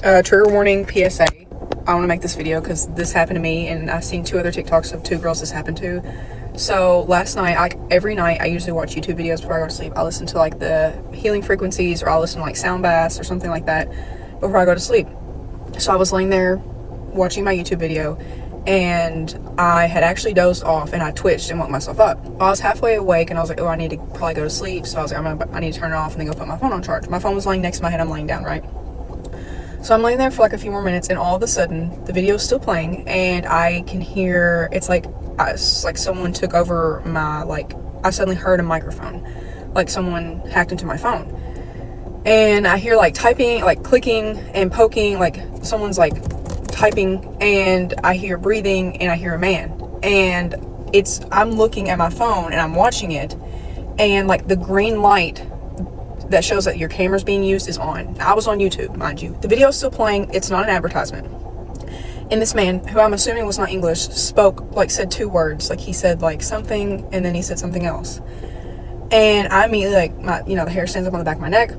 Trigger warning, PSA. I want to make this video because this happened to me, and I've seen 2 other TikToks of 2 girls this happened to. So last night, every night I usually watch YouTube videos before I go to sleep. I listen to like the healing frequencies, or I'll listen to like sound baths or something like that before I go to sleep. So I was laying there watching my YouTube video, and I had actually dozed off, and I twitched and woke myself up. I was halfway awake, and I was like, oh, I need to probably go to sleep. So I was like, I need to turn it off and then go put my phone on charge. My phone was laying next to my head. I'm laying down, right? So I'm laying there for like a few more minutes, and all of a sudden the video is still playing, and I can hear, it's like someone took over my, like, I suddenly heard a microphone, like someone hacked into my phone. And I hear like typing, like clicking and poking, like someone's like typing, and I hear breathing, and I hear a man. And I'm looking at my phone and I'm watching it, and like the green light that shows that your camera's being used is on. I was on YouTube, mind you. The video is still playing. It's not an advertisement. And this man, who I'm assuming was not English, said 2 words. Like he said like something, and then he said something else. And I immediately, like, the hair stands up on the back of my neck.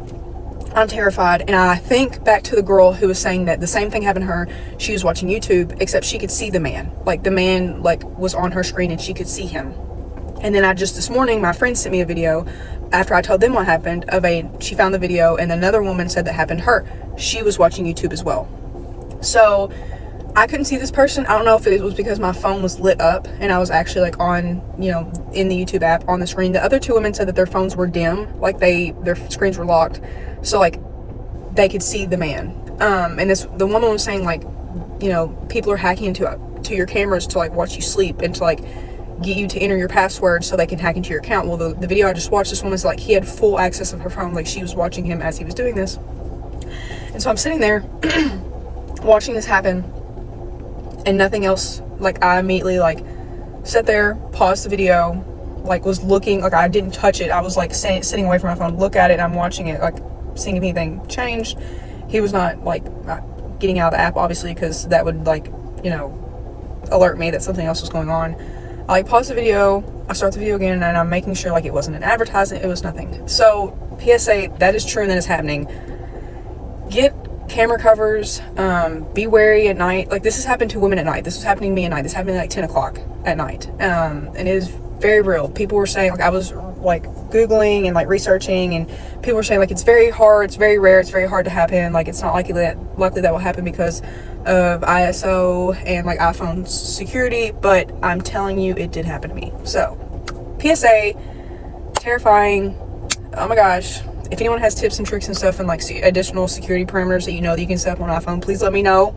I'm terrified. And I think back to the girl who was saying that the same thing happened to her. She was watching YouTube, except she could see the man. Like the man was on her screen and she could see him. And then this morning, my friend sent me a video after I told them what happened she found the video, and another woman said that happened to her. She was watching YouTube as well. So I couldn't see this person. I don't know if it was because my phone was lit up and I was actually like on, in the YouTube app on the screen. The other 2 women said that their phones were dim, like their screens were locked. So like they could see the man. And the woman was saying like, people are hacking into your cameras to like watch you sleep and to like get you to enter your password so they can hack into your account. Well, the video I just watched, this woman's like, he had full access of her phone, like she was watching him as he was doing this. And so I'm sitting there watching this happen and nothing else. Like I immediately like sat there, paused the video, like was looking, like I didn't touch it. I was like sitting away from my phone, look at it, and I'm watching it, like seeing if anything changed. He was not like getting out of the app, obviously, because that would like, alert me that something else was going on. I like pause the video, I start the video again, and I'm making sure like it wasn't an advertisement, it was nothing. So PSA, that is true and that is happening. Get camera covers, be wary at night. Like this has happened to women at night. This was happening to me at night. This happened at like 10 o'clock at night. And it is very real. People were saying, like I was like Googling and like researching, and people were saying like it's very hard, it's very rare, it's very hard to happen. Like it's not likely that will happen because of ISO and like iPhone security, but I'm telling you, it did happen to me. So PSA, terrifying. Oh my gosh. If anyone has tips and tricks and stuff and like additional security parameters that that you can set up on an iPhone, please let me know.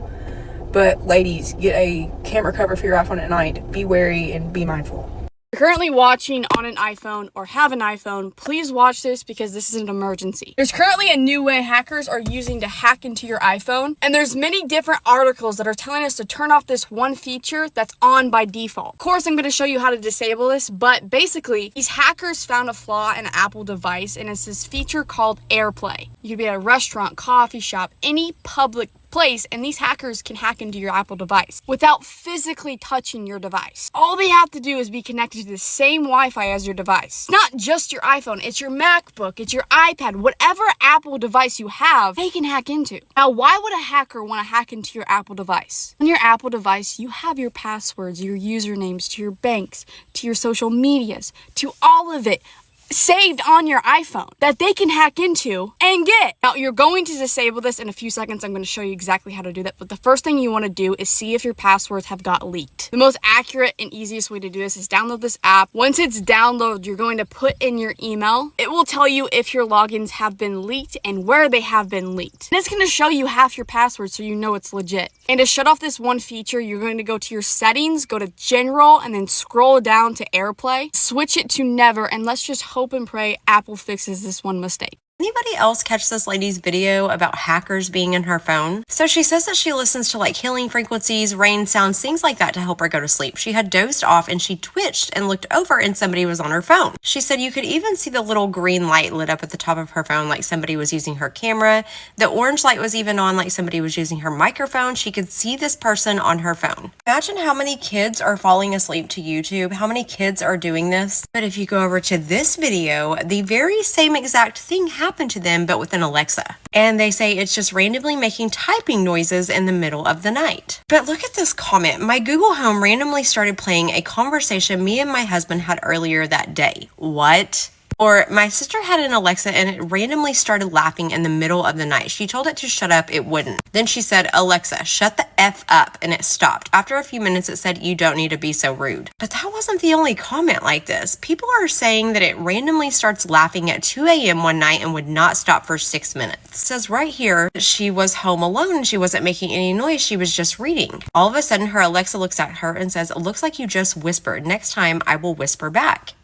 But ladies, get a camera cover for your iPhone at night. Be wary and be mindful. If you're currently watching on an iPhone or have an iPhone, please watch this because this is an emergency. There's currently a new way hackers are using to hack into your iPhone, and there's many different articles that are telling us to turn off this one feature that's on by default. Of course, I'm going to show you how to disable this, but basically, these hackers found a flaw in an Apple device, and it's this feature called AirPlay. You could be at a restaurant, coffee shop, any public place, and these hackers can hack into your Apple device without physically touching your device. All they have to do is be connected to the same Wi-Fi as your device. It's not just your iPhone, it's your MacBook, it's your iPad, whatever Apple device you have, they can hack into. Now, why would a hacker want to hack into your Apple device? On your Apple device, you have your passwords, your usernames to your banks, to your social medias, to all of it saved on your iPhone that they can hack into and get. Now, you're going to disable this in a few seconds. I'm going to show you exactly how to do that. But the first thing you want to do is see if your passwords have got leaked. The most accurate and easiest way to do this is download this app. Once it's downloaded, you're going to put in your email. It will tell you if your logins have been leaked and where they have been leaked. And it's going to show you half your password so you know it's legit. And to shut off this one feature, you're going to go to your settings, go to general, and then scroll down to AirPlay. Switch it to never, and let's just hope and pray Apple fixes this one mistake. Anybody else catch this lady's video about hackers being in her phone? So she says that she listens to like healing frequencies, rain sounds, things like that to help her go to sleep. She had dozed off and she twitched and looked over and somebody was on her phone. She said you could even see the little green light lit up at the top of her phone like somebody was using her camera. The orange light was even on like somebody was using her microphone. She could see this person on her phone. Imagine how many kids are falling asleep to YouTube, how many kids are doing this. But if you go over to this video, the very same exact thing happened happen to them, but with an Alexa. And they say it's just randomly making typing noises in the middle of the night. But look at this comment. My Google Home randomly started playing a conversation me and my husband had earlier that day. What? Or my sister had an Alexa and it randomly started laughing in the middle of the night. She told it to shut up, it wouldn't. Then she said, Alexa, shut the F up, and it stopped. After a few minutes, it said, you don't need to be so rude. But that wasn't the only comment like this. People are saying that it randomly starts laughing at 2 a.m. one night and would not stop for 6 minutes. It says right here that she was home alone and she wasn't making any noise, she was just reading. All of a sudden, her Alexa looks at her and says, it looks like you just whispered. Next time, I will whisper back.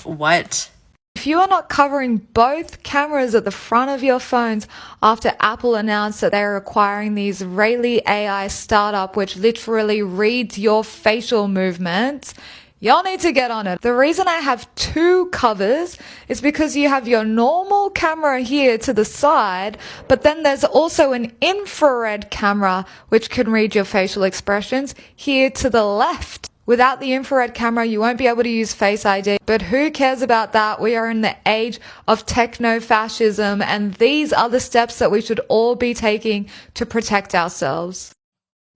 What? If you are not covering both cameras at the front of your phones after Apple announced that they are acquiring the Israeli AI startup which literally reads your facial movements, y'all need to get on it. The reason I have two covers is because you have your normal camera here to the side, but then there's also an infrared camera which can read your facial expressions here to the left. Without the infrared camera, you won't be able to use Face ID, but who cares about that? We are in the age of techno-fascism, and these are the steps that we should all be taking to protect ourselves.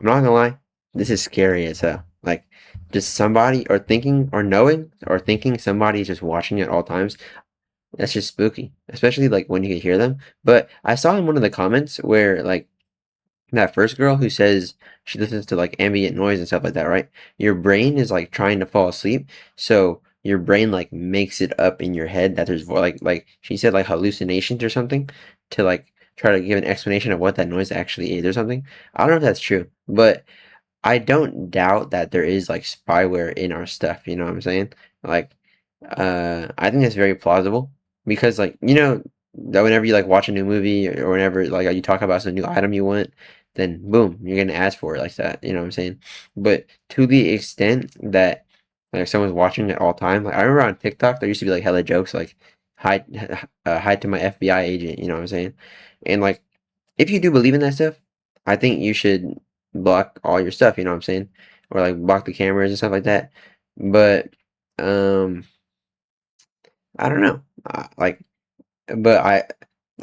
I'm not gonna lie, this is scary as hell. Like, just somebody, or thinking, or knowing, or thinking somebody is just watching at all times. That's just spooky, especially like when you can hear them. But I saw in one of the comments where like that first girl who says she listens to like ambient noise and stuff like that, right? Your brain is like trying to fall asleep, so your brain like makes it up in your head that there's like she said like hallucinations or something to like try to give an explanation of what that noise actually is or something. I don't know if that's true, but I don't doubt that there is like spyware in our stuff, you know what I'm saying? Like I think that's very plausible because like that whenever you like watch a new movie or whenever like you talk about some new item you want, then boom, you're gonna ask for it like that, you know what I'm saying? But to the extent that like someone's watching at all time, like I remember on TikTok there used to be like hella jokes like hi to my FBI agent, you know what I'm saying? And like if you do believe in that stuff, I think you should block all your stuff, you know what I'm saying? Or like block the cameras and stuff like that. But um I don't know. But I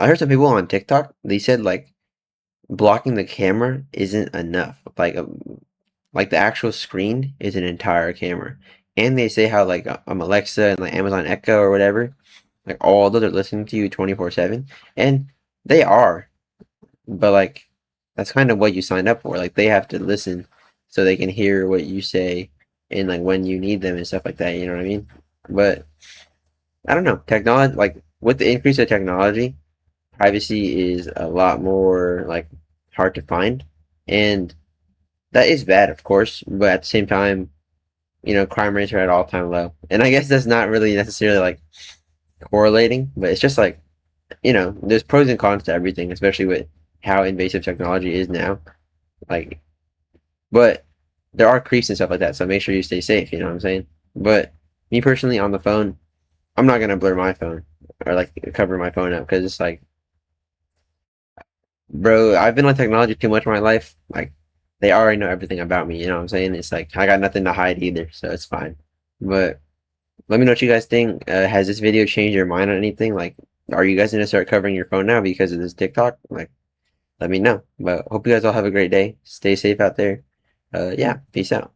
heard some people on TikTok, they said like blocking the camera isn't enough. Like the actual screen is an entire camera. And they say how like Alexa and like Amazon Echo or whatever, like all those are listening to you 24/7, and they are. But like that's kind of what you signed up for. Like they have to listen so they can hear what you say and like when you need them and stuff like that, you know what I mean? But I don't know. Technology, like with the increase of technology, privacy is a lot more like hard to find, and that is bad, of course. But at the same time, crime rates are at all-time low, and I guess that's not really necessarily like correlating, but it's just like there's pros and cons to everything, especially with how invasive technology is now. Like, but there are creeps and stuff like that, so make sure you stay safe. You know what I'm saying? But me personally, on the phone, I'm not gonna blur my phone or like cover my phone up because it's like, bro, I've been on technology too much in my life. Like, they already know everything about me. You know what I'm saying? It's like I got nothing to hide either, so it's fine. But let me know what you guys think. Has this video changed your mind on anything? Like, are you guys gonna start covering your phone now because of this TikTok? Like, let me know. But hope you guys all have a great day. Stay safe out there. Yeah, peace out.